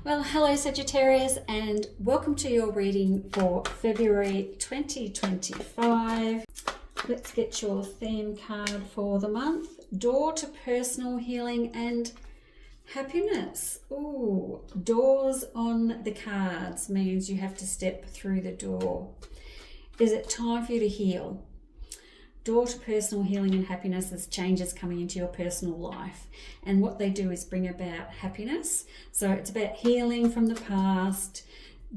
Well, hello Sagittarius, and welcome to your reading for February 2025. Let's get your theme card for the month. Door to personal healing and happiness. Ooh, doors on the cards means you have to step through the door. Is it time for you to heal? Door to personal healing and happiness is changes coming into your personal life, and what they do is bring about happiness. So it's about healing from the past,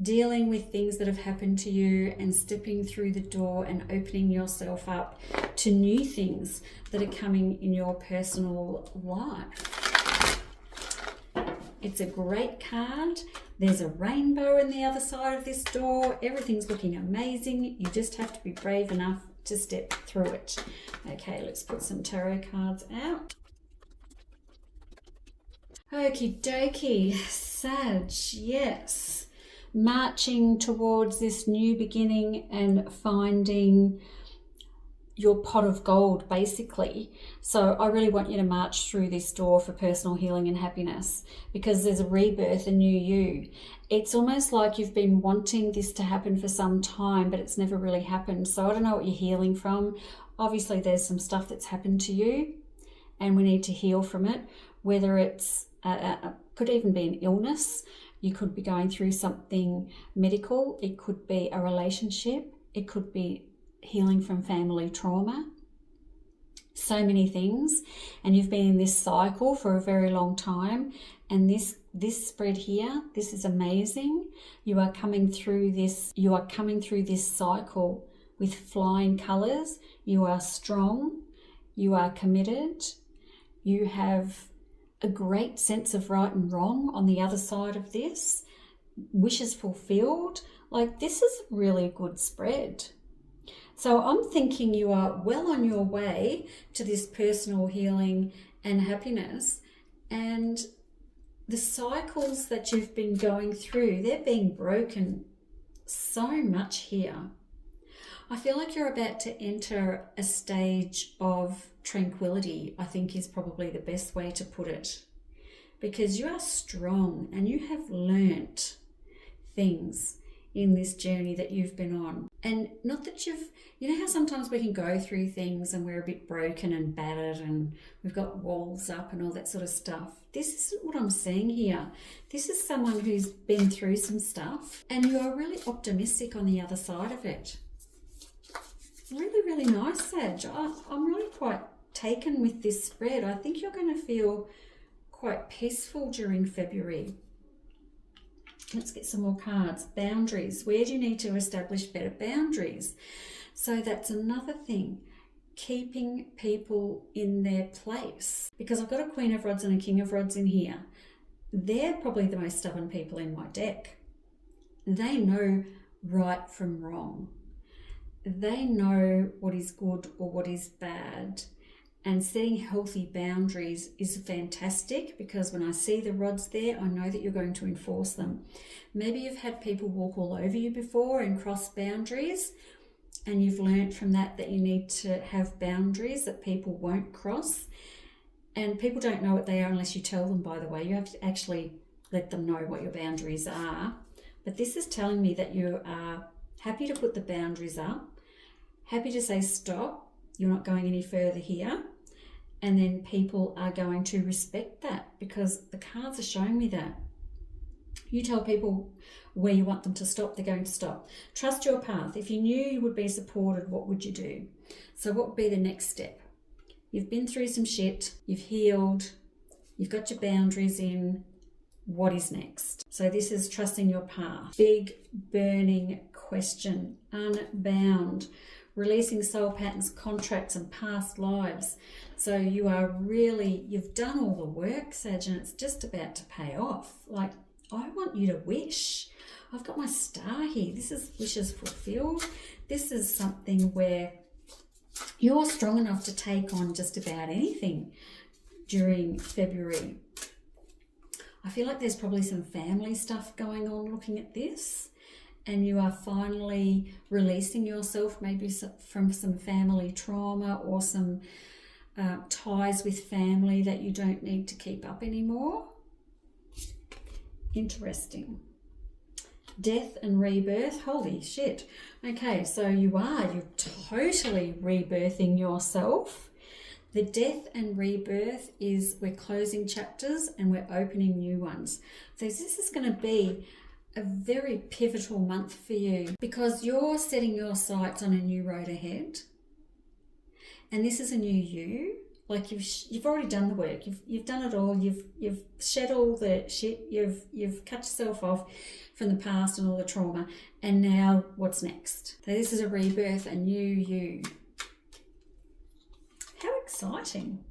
dealing with things that have happened to you, and stepping through the door and opening yourself up to new things that are coming in your personal life. It's a great card. There's a rainbow in the other side of this door. Everything's looking amazing. You just have to be brave enough to step through it. Okay, let's put some tarot cards out. Okie dokie, Sag, yes. Marching towards this new beginning and finding your pot of gold, basically. So I really want you to march through this door for personal healing and happiness, because there's a rebirth, a new you. It's almost like you've been wanting this to happen for some time, but it's never really happened. So I don't know what you're healing from. Obviously there's some stuff that's happened to you and we need to heal from it, whether it's could even be an illness. You could be going through something medical. It could be a relationship. It could be healing from family trauma. So many things. And you've been in this cycle for a very long time. And this spread here, this is amazing. You are coming through this cycle with flying colors. You are strong. You are committed. You have a great sense of right and wrong on the other side of this. Wishes fulfilled. Like, this is a really good spread. So I'm thinking you are well on your way to this personal healing and happiness, and the cycles that you've been going through, they're being broken so much here. I feel like you're about to enter a stage of tranquility, I think is probably the best way to put it, because you are strong and you have learnt things in this journey that you've been on. And not that you know how sometimes we can go through things and we're a bit broken and battered and we've got walls up and all that sort of stuff. This is what I'm seeing here. This is someone who's been through some stuff and you are really optimistic on the other side of it. Really, really nice, Sag. I'm really quite taken with this spread. I think you're going to feel quite peaceful during February. Let's get some more cards. Boundaries. Where do you need to establish better boundaries? So that's another thing. Keeping people in their place. Because I've got a Queen of Rods and a King of Rods in here. They're probably the most stubborn people in my deck. They know right from wrong. They know what is good or what is bad. And setting healthy boundaries is fantastic, because when I see the rods there, I know that you're going to enforce them. Maybe you've had people walk all over you before and cross boundaries, and you've learned from that you need to have boundaries that people won't cross. And people don't know what they are unless you tell them, by the way. You have to actually let them know what your boundaries are. But this is telling me that you are happy to put the boundaries up, happy to say stop, you're not going any further here. And then people are going to respect that, because the cards are showing me that. You tell people where you want them to stop, they're going to stop. Trust your path. If you knew you would be supported, what would you do? So what would be the next step? You've been through some shit, you've healed, you've got your boundaries in. What is next? So this is trusting your path. Big burning question. Unbound. Releasing soul patterns, contracts, and past lives. So you are you've done all the work, Sag, and it's just about to pay off. Like, I want you to wish. I've got my star here. This is wishes fulfilled. This is something where you're strong enough to take on just about anything during February. I feel like there's probably some family stuff going on looking at this. And you are finally releasing yourself maybe from some family trauma or some ties with family that you don't need to keep up anymore. Interesting. Death and rebirth. Holy shit. Okay, so you're totally rebirthing yourself. The death and rebirth is we're closing chapters and we're opening new ones. So this is going to be a very pivotal month for you because you're setting your sights on a new road ahead. And this is a new you. Like you've already done the work. You've done it all. You've shed all the shit. You've cut yourself off from the past and all the trauma. And now what's next? So this is a rebirth, a new you. How exciting.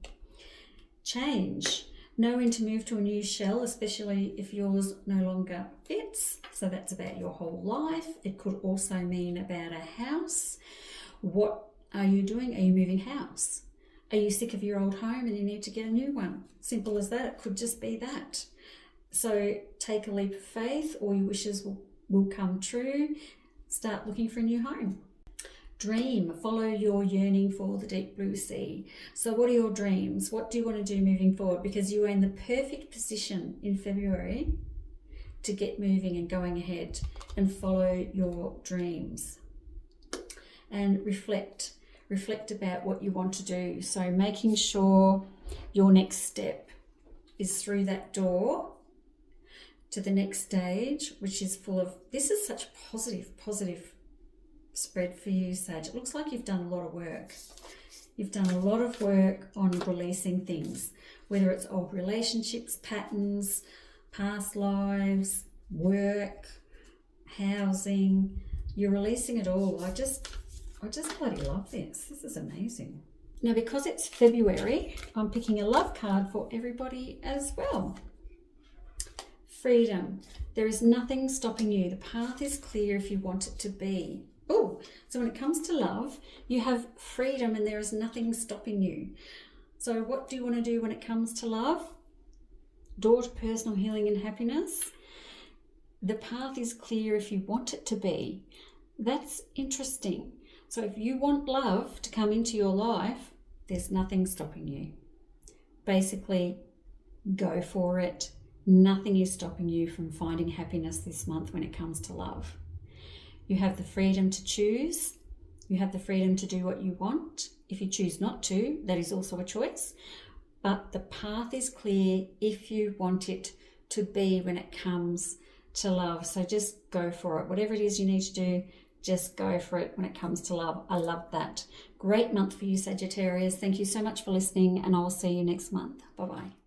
Change. Know when to move to a new shell, especially if yours no longer fits. So that's about your whole life. It could also mean about a house. What are you doing? Are you moving house? Are you sick of your old home and you need to get a new one? Simple as that. It could just be that. So take a leap of faith. All your wishes will come true. Start looking for a new home. Dream. Follow your yearning for the deep blue sea. So what are your dreams? What do you want to do moving forward? Because you are in the perfect position in February to get moving and going ahead and follow your dreams. And reflect about what you want to do. So making sure your next step is through that door to the next stage, which is full of, this is such a positive spread for you, Sag. It looks like you've done a lot of work. You've done a lot of work on releasing things, whether it's old relationships, patterns, past lives, work, housing. You're releasing it all. I just bloody love this. This is amazing. Now, because it's February, I'm picking a love card for everybody as well. Freedom. There is nothing stopping you. The path is clear if you want it to be. Oh, so when it comes to love, you have freedom and there is nothing stopping you. So what do you want to do when it comes to love? Door to personal healing and happiness. The path is clear if you want it to be. That's interesting. So if you want love to come into your life, there's nothing stopping you. Basically, go for it. Nothing is stopping you from finding happiness this month when it comes to love. You have the freedom to choose. You have the freedom to do what you want. If you choose not to, that is also a choice. But the path is clear if you want it to be when it comes to love. So just go for it. Whatever it is you need to do, just go for it when it comes to love. I love that. Great month for you, Sagittarius. Thank you so much for listening, and I will see you next month. Bye-bye.